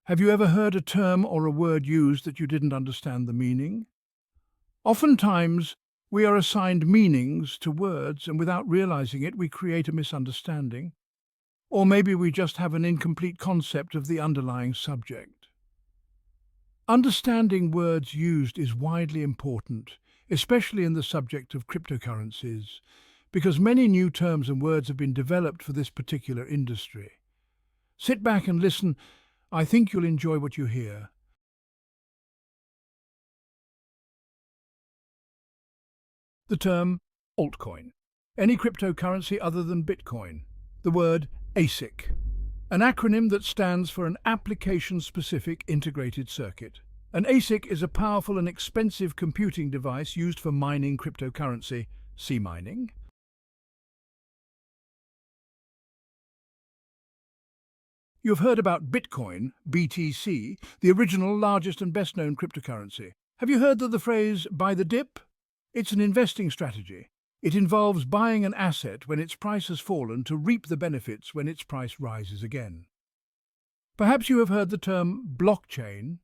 Have you ever heard a term or a word used that you didn't understand the meaning? Oftentimes, we are assigned meanings to words, and without realizing it, we create a misunderstanding. Or maybe we just have an incomplete concept of the underlying subject. Understanding words used is widely important, especially in the subject of cryptocurrencies, because many new terms and words have been developed for this particular industry. Sit back and listen. I think you'll enjoy what you hear. The term altcoin, any cryptocurrency other than Bitcoin. The word ASIC, an acronym that stands for an application-specific integrated circuit. An ASIC is a powerful and expensive computing device used for mining cryptocurrency. See mining. You've heard about Bitcoin, BTC, the original, largest and best-known cryptocurrency. Have you heard of the phrase buy the dip? It's an investing strategy. It involves buying an asset when its price has fallen to reap the benefits when its price rises again. Perhaps you have heard the term blockchain.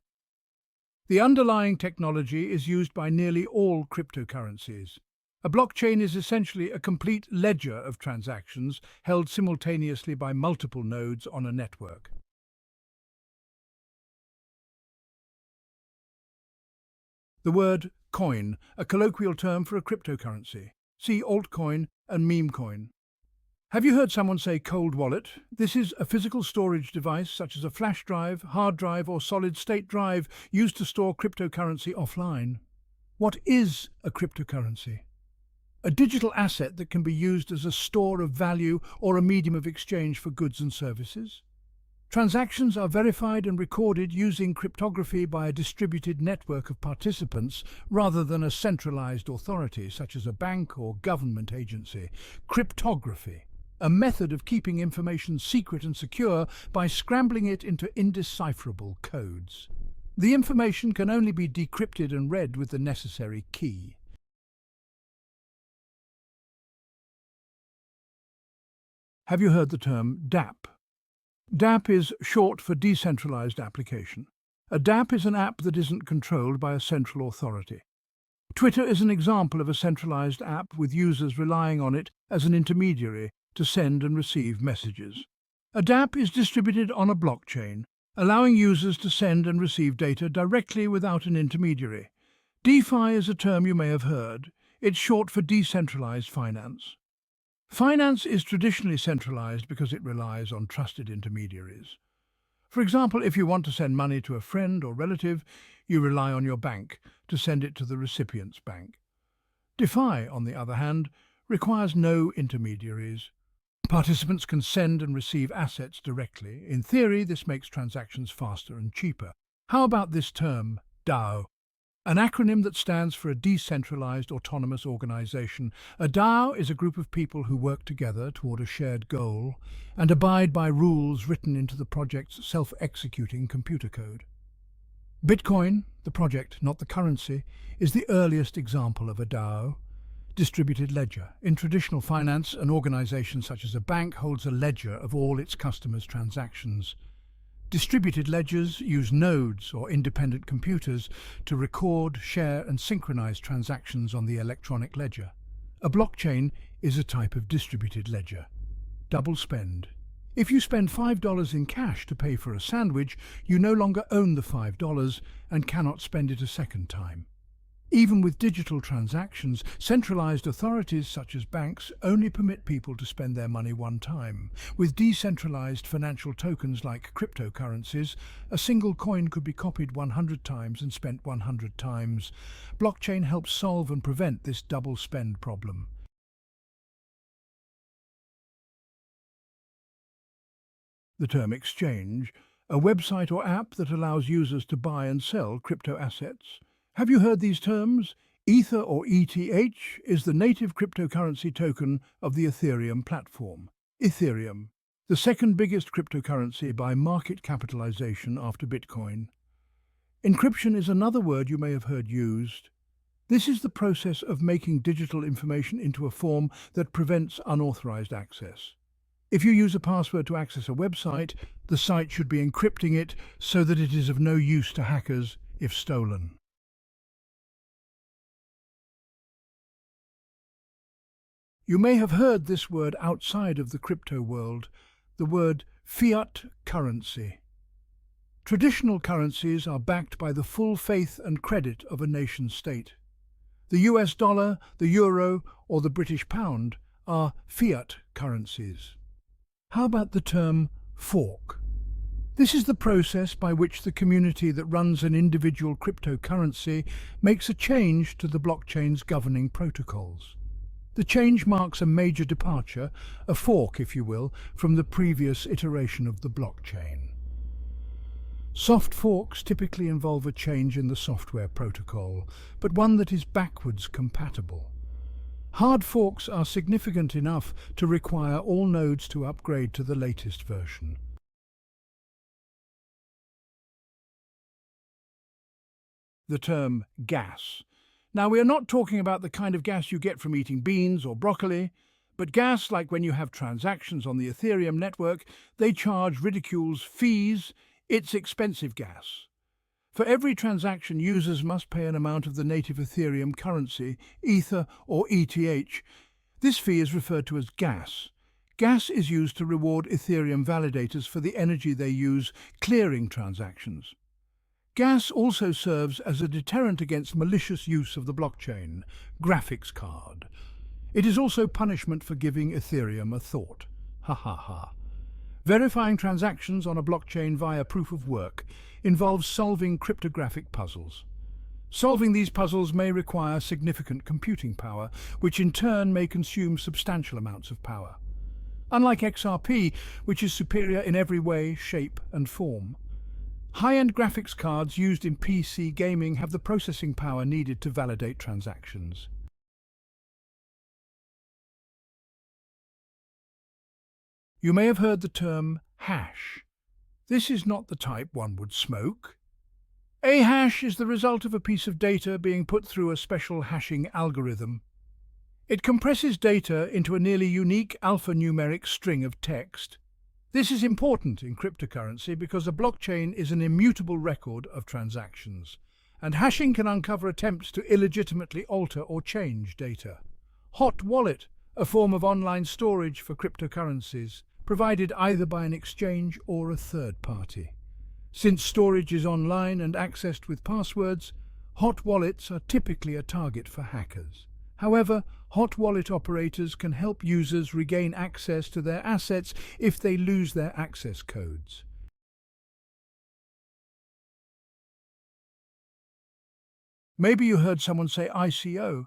The underlying technology is used by nearly all cryptocurrencies. A blockchain is essentially a complete ledger of transactions held simultaneously by multiple nodes on a network. The word coin, a colloquial term for a cryptocurrency. See altcoin and meme coin. Have you heard someone say cold wallet? This is a physical storage device such as a flash drive, hard drive or solid-state drive used to store cryptocurrency offline. What is a cryptocurrency? A digital asset that can be used as a store of value or a medium of exchange for goods and services. Transactions are verified and recorded using cryptography by a distributed network of participants rather than a centralized authority such as a bank or government agency. Cryptography, a method of keeping information secret and secure by scrambling it into indecipherable codes. The information can only be decrypted and read with the necessary key. Have you heard the term DApp? DApp is short for decentralized application. A DApp is an app that isn't controlled by a central authority. Twitter is an example of a centralized app with users relying on it as an intermediary to send and receive messages. A DApp is distributed on a blockchain, allowing users to send and receive data directly without an intermediary. DeFi is a term you may have heard. It's short for decentralized finance. Finance is traditionally centralized because it relies on trusted intermediaries. For example, if you want to send money to a friend or relative, you rely on your bank to send it to the recipient's bank. DeFi, on the other hand, requires no intermediaries. Participants can send and receive assets directly. In theory, this makes transactions faster and cheaper. How about this term, DAO? An acronym that stands for a decentralized autonomous organization. A DAO is a group of people who work together toward a shared goal and abide by rules written into the project's self-executing computer code. Bitcoin, the project, not the currency, is the earliest example of a DAO. Distributed ledger. In traditional finance, an organization such as a bank holds a ledger of all its customers' transactions. Distributed ledgers use nodes or independent computers to record, share and synchronize transactions on the electronic ledger. A blockchain is a type of distributed ledger. Double spend. If you spend $5 in cash to pay for a sandwich, you no longer own the $5 and cannot spend it a second time. Even with digital transactions, centralized authorities such as banks only permit people to spend their money one time. With decentralized financial tokens like cryptocurrencies, a single coin could be copied 100 times and spent 100 times. Blockchain helps solve and prevent this double spend problem. The term exchange, a website or app that allows users to buy and sell crypto assets. Have you heard these terms? Ether or ETH is the native cryptocurrency token of the Ethereum platform. Ethereum, the second biggest cryptocurrency by market capitalization after Bitcoin. Encryption is another word you may have heard used. This is the process of making digital information into a form that prevents unauthorized access. If you use a password to access a website, the site should be encrypting it so that it is of no use to hackers if stolen. You may have heard this word outside of the crypto world, the word fiat currency. Traditional currencies are backed by the full faith and credit of a nation-state. The US dollar, the euro, or the British pound are fiat currencies. How about the term fork? This is the process by which the community that runs an individual cryptocurrency makes a change to the blockchain's governing protocols. The change marks a major departure, a fork, if you will, from the previous iteration of the blockchain. Soft forks typically involve a change in the software protocol, but one that is backwards compatible. Hard forks are significant enough to require all nodes to upgrade to the latest version. The term gas. Now, we are not talking about the kind of gas you get from eating beans or broccoli, but gas like when you have transactions on the Ethereum network, they charge ridiculous fees. It's expensive gas. For every transaction, users must pay an amount of the native Ethereum currency, Ether or ETH. This fee is referred to as gas. Gas is used to reward Ethereum validators for the energy they use clearing transactions. Gas also serves as a deterrent against malicious use of the blockchain, graphics card. It is also punishment for giving Ethereum a thought. Ha ha ha. Verifying transactions on a blockchain via proof of work involves solving cryptographic puzzles. Solving these puzzles may require significant computing power, which in turn may consume substantial amounts of power. Unlike XRP, which is superior in every way, shape, and form, high-end graphics cards used in PC gaming have the processing power needed to validate transactions. You may have heard the term hash. This is not the type one would smoke. A hash is the result of a piece of data being put through a special hashing algorithm. It compresses data into a nearly unique alphanumeric string of text. This is important in cryptocurrency because a blockchain is an immutable record of transactions, and hashing can uncover attempts to illegitimately alter or change data. Hot wallet, a form of online storage for cryptocurrencies, provided either by an exchange or a third party. Since storage is online and accessed with passwords, hot wallets are typically a target for hackers. However, hot wallet operators can help users regain access to their assets if they lose their access codes. Maybe you heard someone say ICO.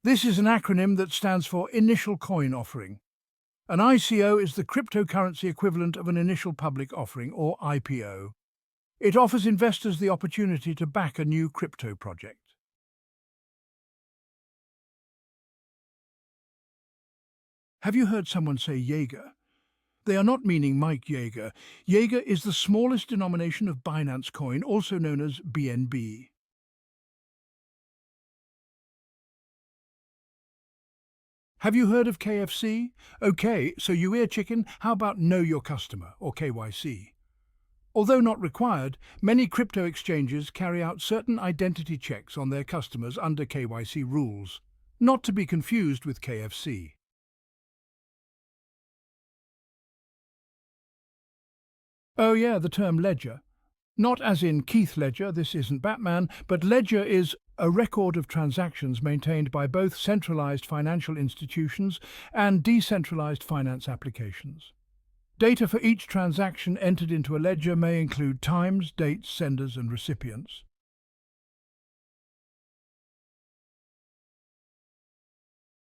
This is an acronym that stands for Initial Coin Offering. An ICO is the cryptocurrency equivalent of an initial public offering, or IPO. It offers investors the opportunity to back a new crypto project. Have you heard someone say Jaeger? They are not meaning Mike Jaeger. Jaeger is the smallest denomination of Binance coin, also known as BNB. Have you heard of KFC? Okay, so you ear chicken, how about Know Your Customer, or KYC? Although not required, many crypto exchanges carry out certain identity checks on their customers under KYC rules, not to be confused with KFC. Oh yeah, the term ledger. Not as in Keith Ledger, this isn't Batman, but ledger is a record of transactions maintained by both centralized financial institutions and decentralized finance applications. Data for each transaction entered into a ledger may include times, dates, senders, and recipients.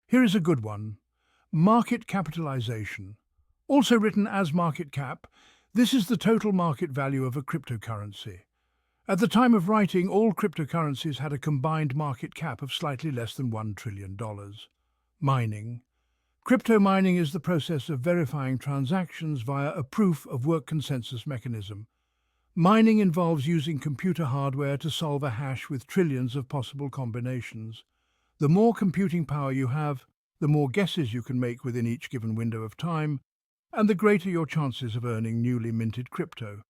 Here is a good one. Market capitalization. Also written as market cap, this is the total market value of a cryptocurrency. At the time of writing, all cryptocurrencies had a combined market cap of slightly less than $1 trillion. Mining. Crypto mining is the process of verifying transactions via a proof of work consensus mechanism. Mining involves using computer hardware to solve a hash with trillions of possible combinations. The more computing power you have, the more guesses you can make within each given window of time, and the greater your chances of earning newly minted crypto.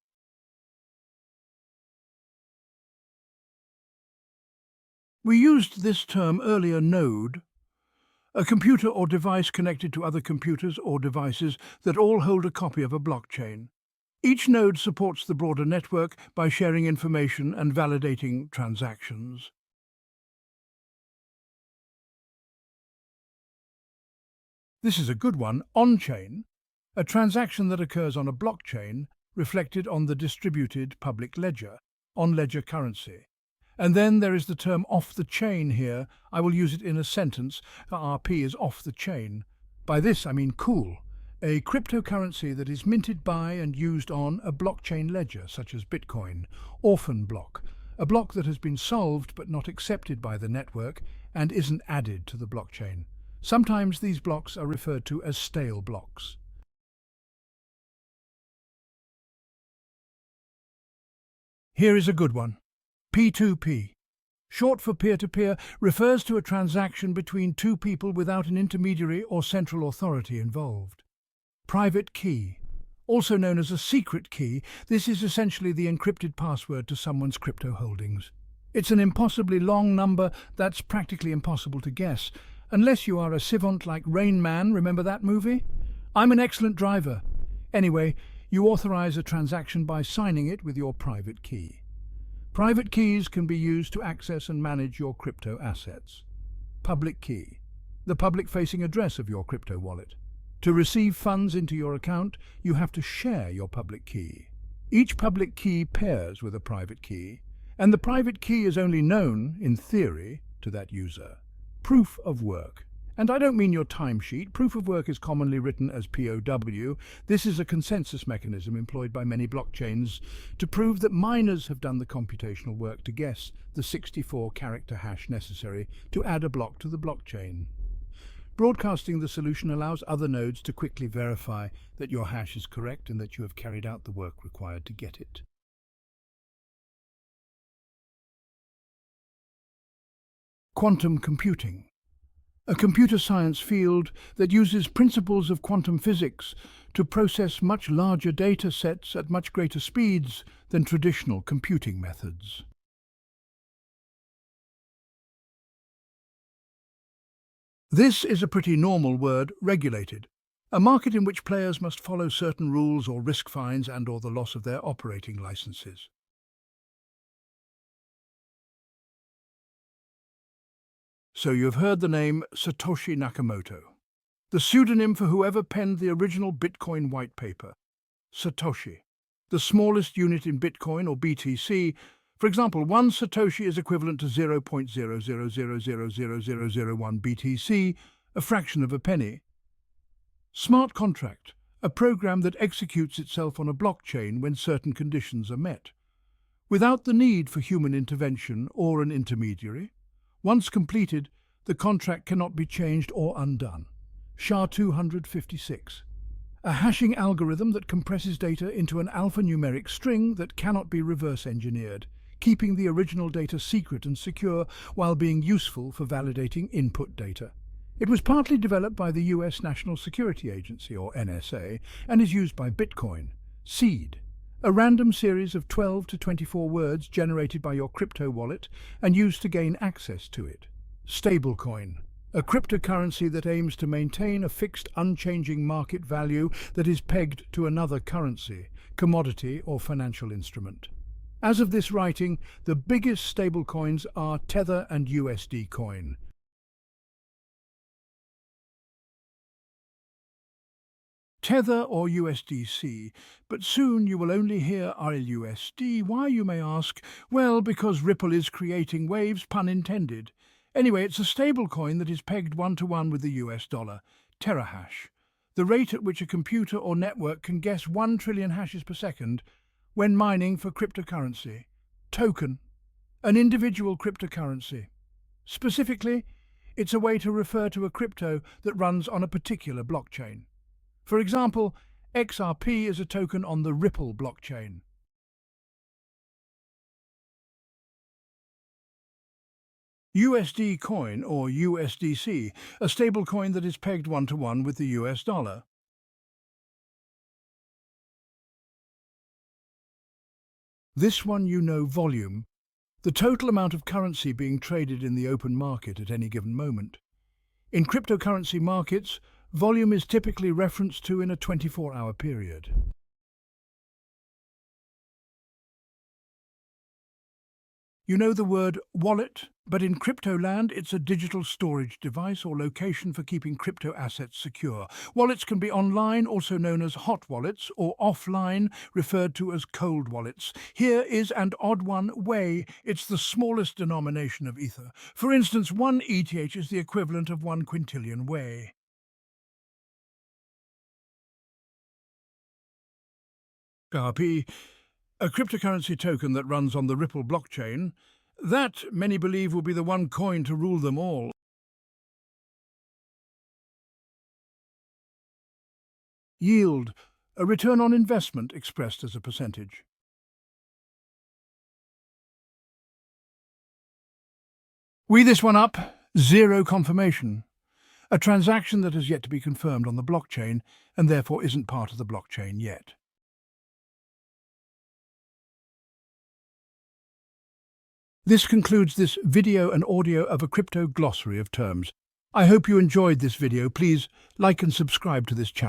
We used this term earlier, node, a computer or device connected to other computers or devices that all hold a copy of a blockchain. Each node supports the broader network by sharing information and validating transactions. This is a good one, on-chain, a transaction that occurs on a blockchain reflected on the distributed public ledger, on-ledger currency. And then there is the term off the chain here. I will use it in a sentence. RP is off the chain. By this I mean cool, a cryptocurrency that is minted by and used on a blockchain ledger such as Bitcoin, orphan block, a block that has been solved but not accepted by the network and isn't added to the blockchain. Sometimes these blocks are referred to as stale blocks. Here is a good one. P2P, short for peer-to-peer, refers to a transaction between two people without an intermediary or central authority involved. Private key, also known as a secret key, this is essentially the encrypted password to someone's crypto holdings. It's an impossibly long number that's practically impossible to guess, unless you are a savant like Rain Man, remember that movie? I'm an excellent driver. Anyway, you authorize a transaction by signing it with your private key. Private keys can be used to access and manage your crypto assets. Public key, the public-facing address of your crypto wallet. To receive funds into your account, you have to share your public key. Each public key pairs with a private key, and the private key is only known, in theory, to that user. Proof of work. And I don't mean your timesheet. Proof of work is commonly written as POW. This is a consensus mechanism employed by many blockchains to prove that miners have done the computational work to guess the 64-character hash necessary to add a block to the blockchain. Broadcasting the solution allows other nodes to quickly verify that your hash is correct and that you have carried out the work required to get it. Quantum computing, a computer science field that uses principles of quantum physics to process much larger data sets at much greater speeds than traditional computing methods. This is a pretty normal word, regulated, a market in which players must follow certain rules or risk fines and/or the loss of their operating licenses. So you've heard the name Satoshi Nakamoto, the pseudonym for whoever penned the original Bitcoin white paper. Satoshi, the smallest unit in Bitcoin or BTC. For example, one Satoshi is equivalent to 0.00000001 BTC, a fraction of a penny. Smart contract, a program that executes itself on a blockchain when certain conditions are met, without the need for human intervention or an intermediary. Once completed, the contract cannot be changed or undone. SHA-256. A hashing algorithm that compresses data into an alphanumeric string that cannot be reverse engineered, keeping the original data secret and secure while being useful for validating input data. It was partly developed by the US National Security Agency, or NSA, and is used by Bitcoin. Seed, a random series of 12 to 24 words generated by your crypto wallet and used to gain access to it. Stablecoin, a cryptocurrency that aims to maintain a fixed, unchanging market value that is pegged to another currency, commodity, or financial instrument. As of this writing, the biggest stablecoins are Tether and USD Coin. Tether or USDC, but soon you will only hear RLUSD. Why, you may ask? Well, because Ripple is creating waves, pun intended. Anyway, it's a stablecoin that is pegged one-to-one with the US dollar, terahash, the rate at which a computer or network can guess 1 trillion hashes per second when mining for cryptocurrency. Token, an individual cryptocurrency. Specifically, it's a way to refer to a crypto that runs on a particular blockchain. For example, XRP is a token on the Ripple blockchain. USD coin, or USDC, a stablecoin that is pegged one-to-one with the US dollar. This one you know, volume, the total amount of currency being traded in the open market at any given moment. In cryptocurrency markets, volume is typically referenced to in a 24-hour period. You know the word wallet, but in crypto land it's a digital storage device or location for keeping crypto assets secure. Wallets can be online, also known as hot wallets, or offline, referred to as cold wallets. Here is an odd one, Wei. It's the smallest denomination of Ether. For instance, 1 ETH is the equivalent of 1 quintillion Wei. RP, a cryptocurrency token that runs on the Ripple blockchain, that many believe will be the one coin to rule them all. Yield, a return on investment expressed as a percentage. We this one up, zero confirmation, a transaction that has yet to be confirmed on the blockchain and therefore isn't part of the blockchain yet. This concludes this video and audio of a crypto glossary of terms. I hope you enjoyed this video. Please like and subscribe to this channel.